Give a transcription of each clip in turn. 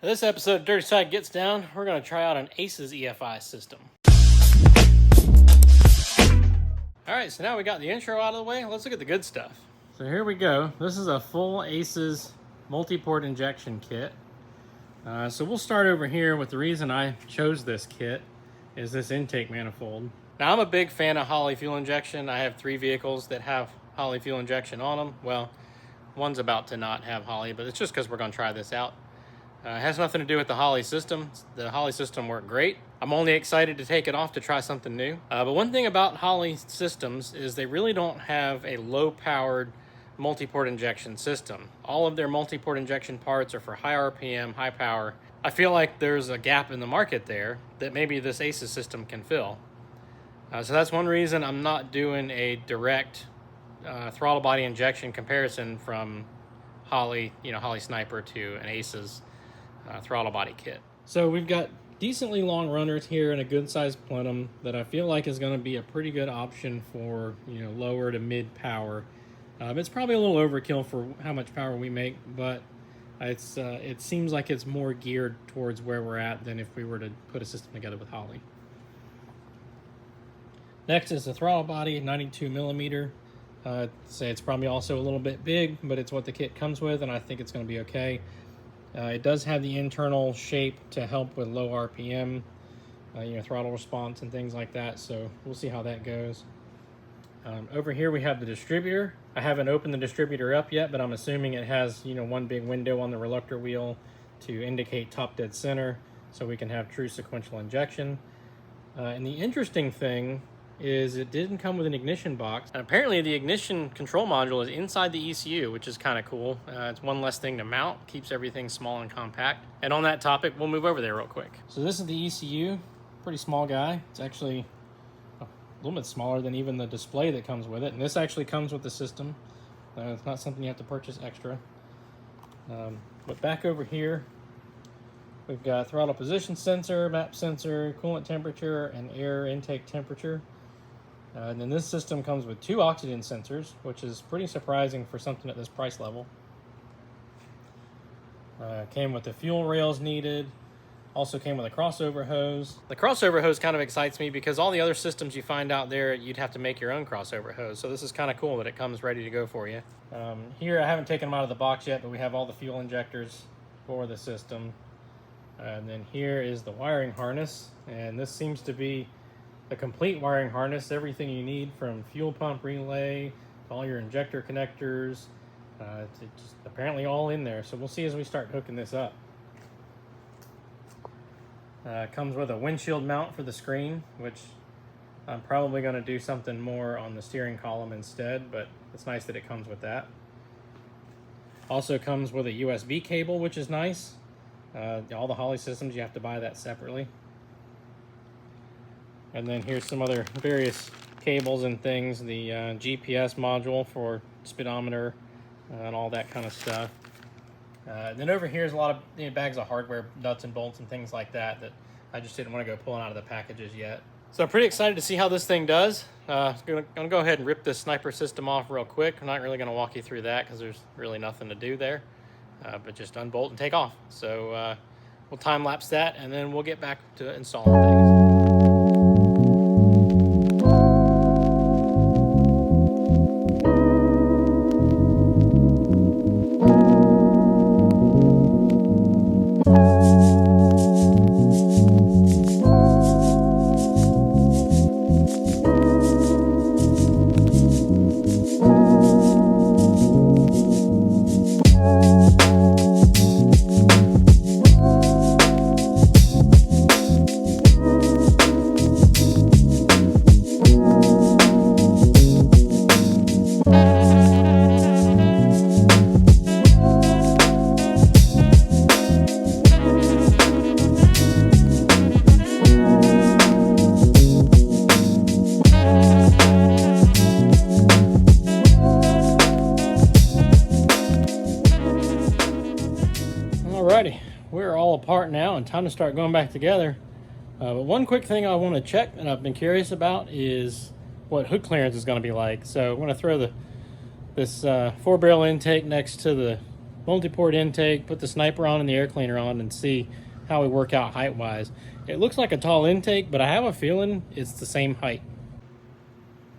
For this episode of Dirty Side Gets Down, we're going to try out an Aces EFI system. Alright, so now we got the intro out of the way, let's look at the good stuff. So here we go. This is a full Aces multi-port injection kit. So we'll start over here with the reason I chose this kit is this intake manifold. Now I'm a big fan of Holley fuel injection. I have 3 vehicles that have Holley fuel injection on them. Well, one's about to not have Holley, but it's just because we're going to try this out. It has nothing to do with the Holley system. The Holley system worked great. I'm only excited to take it off to try something new. But one thing about Holley systems is they really don't have a low-powered multi-port injection system. All of their multi-port injection parts are for high RPM, high power. I feel like there's a gap in the market there that maybe this Aces system can fill. So that's one reason I'm not doing a direct throttle body injection comparison from Holley, Holley Sniper to an Aces throttle body kit. So we've got decently long runners here and a good sized plenum that I feel like is going to be a pretty good option for lower to mid power. It's probably a little overkill for how much power we make, but it seems like it's more geared towards where we're at than if we were to put a system together with Holley. Next is the throttle body, 92 millimeter. Say it's probably also a little bit big, but it's what the kit comes with, and I think it's going to be okay. It does have the internal shape to help with low RPM, throttle response and things like that, so we'll see how that goes. Over here we have the distributor. I haven't opened the distributor up yet, but I'm assuming it has one big window on the reluctor wheel to indicate top dead center, so we can have true sequential injection. And the interesting thing is it didn't come with an ignition box. And apparently the ignition control module is inside the ECU, which is kind of cool. It's one less thing to mount, keeps everything small and compact. And on that topic, we'll move over there real quick. So this is the ECU, pretty small guy. It's actually a little bit smaller than even the display that comes with it. And this actually comes with the system. It's not something you have to purchase extra. But back over here, we've got throttle position sensor, map sensor, coolant temperature, and air intake temperature. And then this system comes with 2 oxygen sensors, which is pretty surprising for something at this price level. Came with the fuel rails needed. Also came with a crossover hose. The crossover hose kind of excites me because all the other systems you find out there, you'd have to make your own crossover hose. So this is kind of cool that it comes ready to go for you. Here, I haven't taken them out of the box yet, but we have all the fuel injectors for the system. And then here is the wiring harness. And this seems to be the complete wiring harness, everything you need from fuel pump relay to all your injector connectors. It's just apparently all in there. So we'll see as we start hooking this up. Comes with a windshield mount for the screen, which I'm probably going to do something more on the steering column instead, but it's nice that it comes with that. Also comes with a USB cable, which is nice. All the Holley systems, you have to buy that separately. And then here's some other various cables and things, the GPS module for speedometer and all that kind of stuff. Then over here is a lot of bags of hardware, nuts and bolts and things like that I just didn't want to go pulling out of the packages yet. So I'm pretty excited to see how this thing does. I'm going to go ahead and rip this Sniper system off real quick. I'm not really going to walk you through that because there's really nothing to do there, but just unbolt and take off. So we'll time lapse that and then we'll get back to installing things. Alrighty, we're all apart now and time to start going back together. But one quick thing I want to check that I've been curious about is what hood clearance is going to be like. So I'm going to throw this 4-barrel intake next to the multi-port intake, put the sniper on and the air cleaner on, and see how we work out height-wise. It looks like a tall intake, but I have a feeling it's the same height.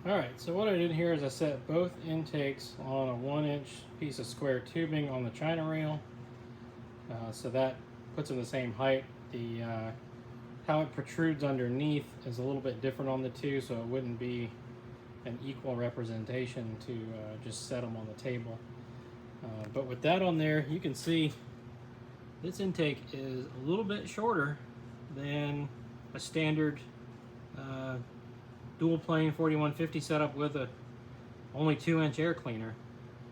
Alright, so what I did here is I set both intakes on a 1-inch piece of square tubing on the China rail. So that puts them the same height. How it protrudes underneath is a little bit different on the two, so it wouldn't be an equal representation to just set them on the table. But with that on there, you can see this intake is a little bit shorter than a standard dual plane 4150 setup with a only 2-inch air cleaner.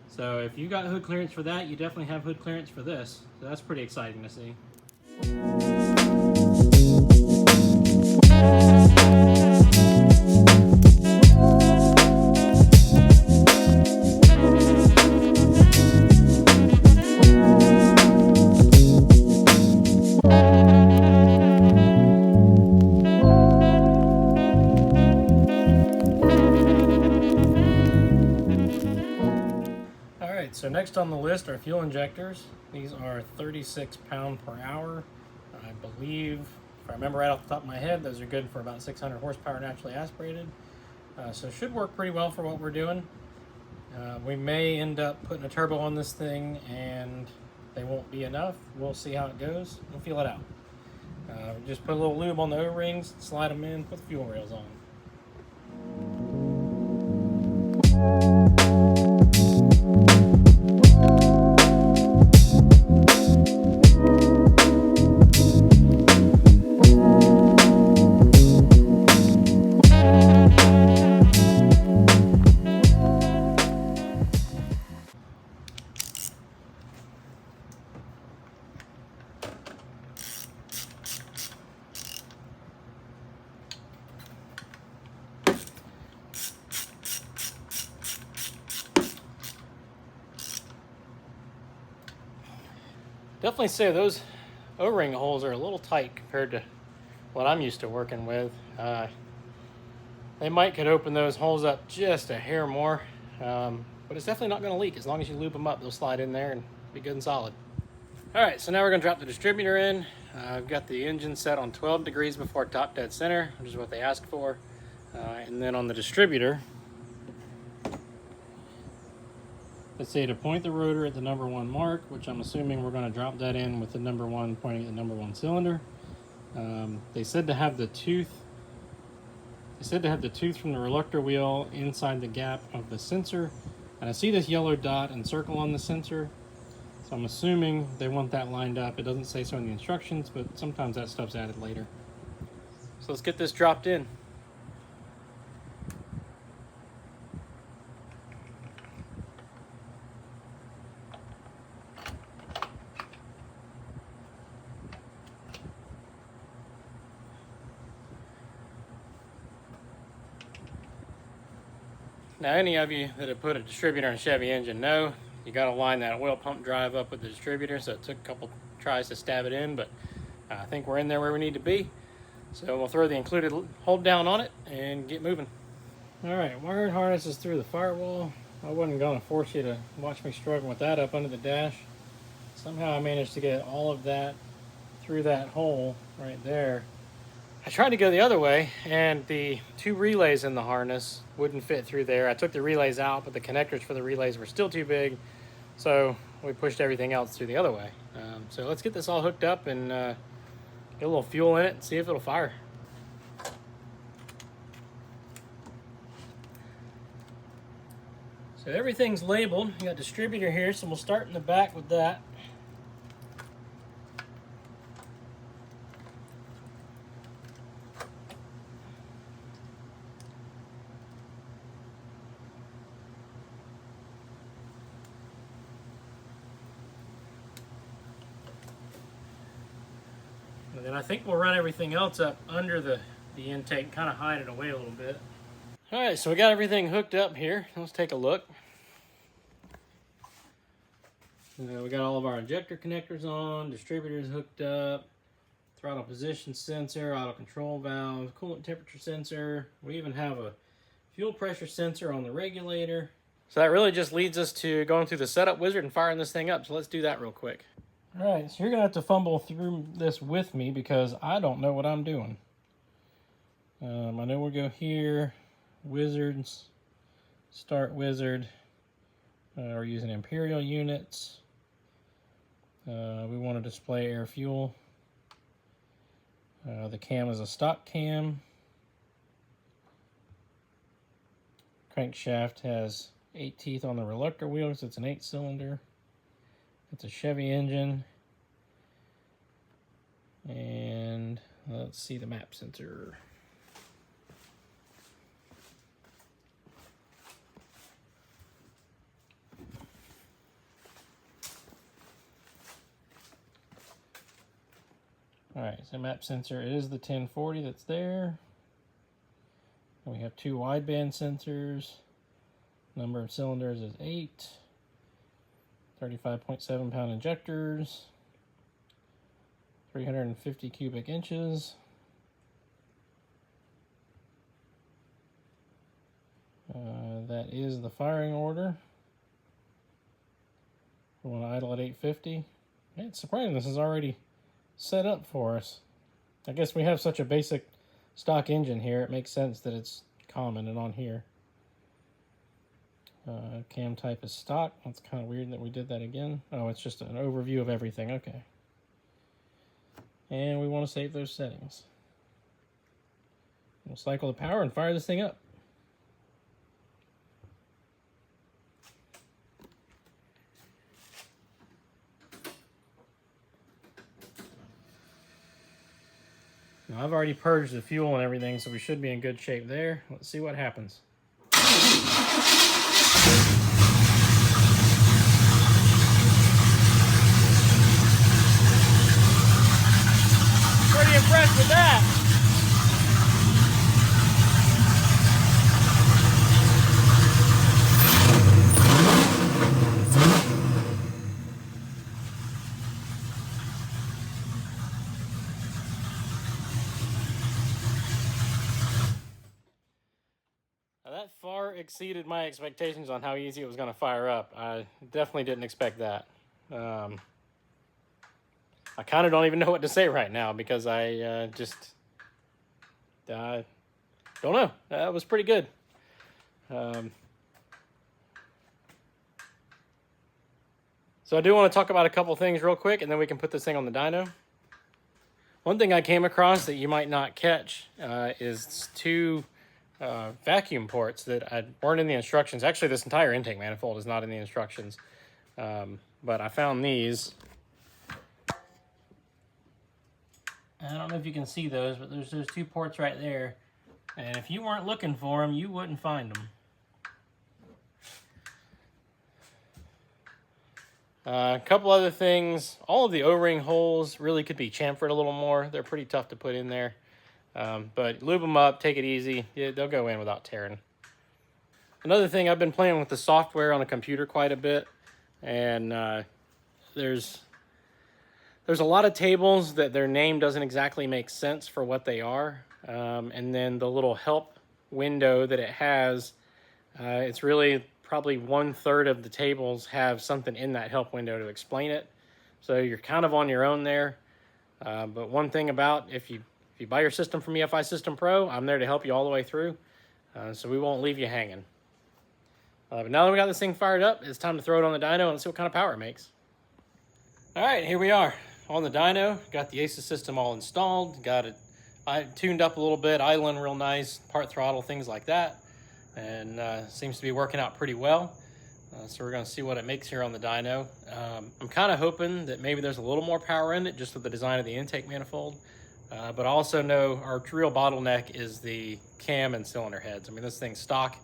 So if you got hood clearance for that, you definitely have hood clearance for this. So that's pretty exciting to see. So next on the list are fuel injectors. These are 36 pound per hour. I believe, if I remember right off the top of my head, those are good for about 600 horsepower naturally aspirated. So it should work pretty well for what we're doing. We may end up putting a turbo on this thing and they won't be enough. We'll see how it goes. We'll feel it out. Just put a little lube on the O-rings, slide them in, put the fuel rails on. Definitely say those O-ring holes are a little tight compared to what I'm used to working with. They might could open those holes up just a hair more, but it's definitely not going to leak. As long as you lube them up, they'll slide in there and be good and solid. Alright, so now we're going to drop the distributor in. I've got the engine set on 12 degrees before top dead center, which is what they asked for. And then on the distributor, let's say to point the rotor at the number 1 mark, which I'm assuming we're going to drop that in with the number 1 pointing at the number 1 cylinder. They said to have the tooth. They said to have the tooth from the reluctor wheel inside the gap of the sensor, and I see this yellow dot and circle on the sensor, so I'm assuming they want that lined up. It doesn't say so in the instructions, but sometimes that stuff's added later. So let's get this dropped in. Now, any of you that have put a distributor in a Chevy engine know you got to line that oil pump drive up with the distributor, so it took a couple tries to stab it in, but I think we're in there where we need to be. So we'll throw the included hold down on it and get moving. Alright, wiring harness is through the firewall. I wasn't going to force you to watch me struggle with that up under the dash. Somehow I managed to get all of that through that hole right there. I tried to go the other way, and the 2 relays in the harness wouldn't fit through there. I took the relays out, but the connectors for the relays were still too big, so we pushed everything else through the other way. So let's get this all hooked up and get a little fuel in it and see if it'll fire. So everything's labeled. You got distributor here, so we'll start in the back with that. And then I think we'll run everything else up under the intake, kind of hide it away a little bit. All right, so we got everything hooked up here. Let's take a look. We got all of our injector connectors on, distributors hooked up, throttle position sensor, auto control valve, coolant temperature sensor. We even have a fuel pressure sensor on the regulator. So that really just leads us to going through the setup wizard and firing this thing up. So let's do that real quick. All right, so you're gonna have to fumble through this with me because I don't know what I'm doing. I know we'll go here, wizards, start wizard. We're using Imperial units. We want to display air fuel. The cam is a stock cam. Crankshaft has 8 teeth on the reluctor wheels. It's an 8-cylinder. It's a Chevy engine. And let's see the map sensor. All right, so map sensor is the 1040 that's there. And we have 2 wideband sensors. Number of cylinders is 8. 35.7 pound injectors. 350 cubic inches. That is the firing order. We want to idle at 850. It's surprising this is already set up for us. I guess we have such a basic stock engine here, it makes sense that it's common and on here. Cam type is stock. That's kind of weird that we did that again. Oh, it's just an overview of everything. Okay. And we want to save those settings. We'll cycle the power and fire this thing up. Now, I've already purged the fuel and everything, so we should be in good shape there. Let's see what happens. Pretty impressed with that. That far exceeded my expectations on how easy it was going to fire up. I definitely didn't expect that. I kind of don't even know what to say right now because I don't know. That was pretty good. So I do want to talk about a couple things real quick, and then we can put this thing on the dyno. One thing I came across that you might not catch is 2 vacuum ports that weren't in the instructions. Actually, this entire intake manifold is not in the instructions. But I found these. I don't know if you can see those, but there's those 2 ports right there. And if you weren't looking for them, you wouldn't find them. A couple other things. All of the O-ring holes really could be chamfered a little more. They're pretty tough to put in there. But lube them up, take it easy. Yeah, they'll go in without tearing. Another thing, I've been playing with the software on the computer quite a bit. And there's a lot of tables that their name doesn't exactly make sense for what they are. And then the little help window that it has, it's really probably 1/3 of the tables have something in that help window to explain it. So you're kind of on your own there. But one thing about if you buy your system from EFI System Pro, I'm there to help you all the way through. So we won't leave you hanging. But now that we got this thing fired up, it's time to throw it on the dyno and see what kind of power it makes. All right, here we are on the dyno. Got the Aces system all installed. Got it tuned up a little bit, idling real nice, part throttle, things like that. And seems to be working out pretty well. So we're going to see what it makes here on the dyno. I'm kind of hoping that maybe there's a little more power in it just with the design of the intake manifold. But I also know our real bottleneck is the cam and cylinder heads. I mean, this thing's stock,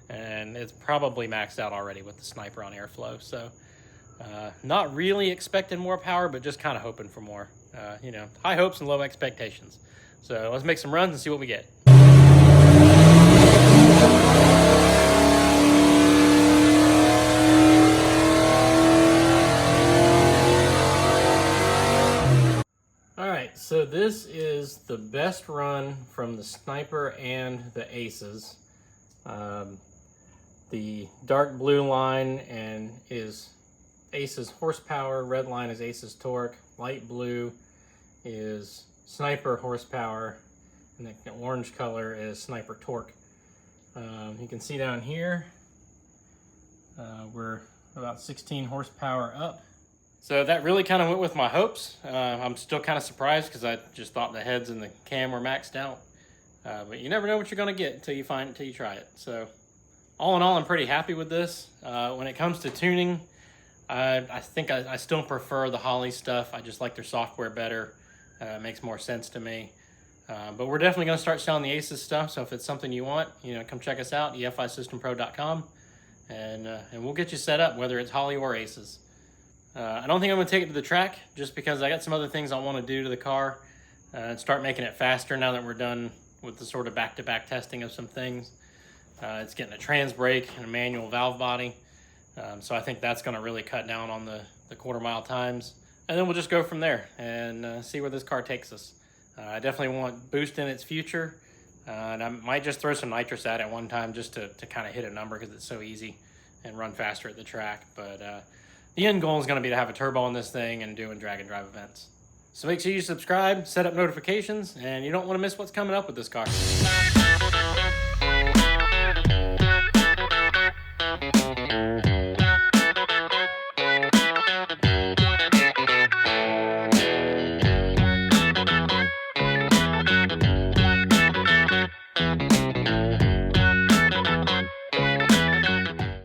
and it's probably maxed out already with the Sniper on airflow. So not really expecting more power, but just kind of hoping for more. You know, high hopes and low expectations. So let's make some runs and see what we get. So this is the best run from the Sniper and the Aces. The The dark blue line and is Aces horsepower, red line is Aces torque, light blue is Sniper horsepower, and the orange color is Sniper torque. You can see down here, we're about 16 horsepower up. So that really kind of went with my hopes. I'm still kind of surprised because I just thought the heads and the cam were maxed out. But you never know what you're gonna get until you try it. So all in all, I'm pretty happy with this. When it comes to tuning, I think I still prefer the Holley stuff. I just like their software better. It makes more sense to me. But we're definitely going to start selling the Aces stuff. So if it's something you want, come check us out, EFISystemPro.com, and we'll get you set up, whether it's Holley or Aces. I don't think I'm going to take it to the track just because I got some other things I want to do to the car and start making it faster now that we're done with the sort of back-to-back testing of some things. It's getting a trans brake and a manual valve body. So I think that's going to really cut down on the quarter-mile times. And then we'll just go from there and see where this car takes us. I definitely want boost in its future. And I might just throw some nitrous at it one time just to kind of hit a number because it's so easy and run faster at the track. But the end goal is going to be to have a turbo on this thing and doing drag and drive events. So make sure you subscribe, set up notifications, and you don't want to miss what's coming up with this car.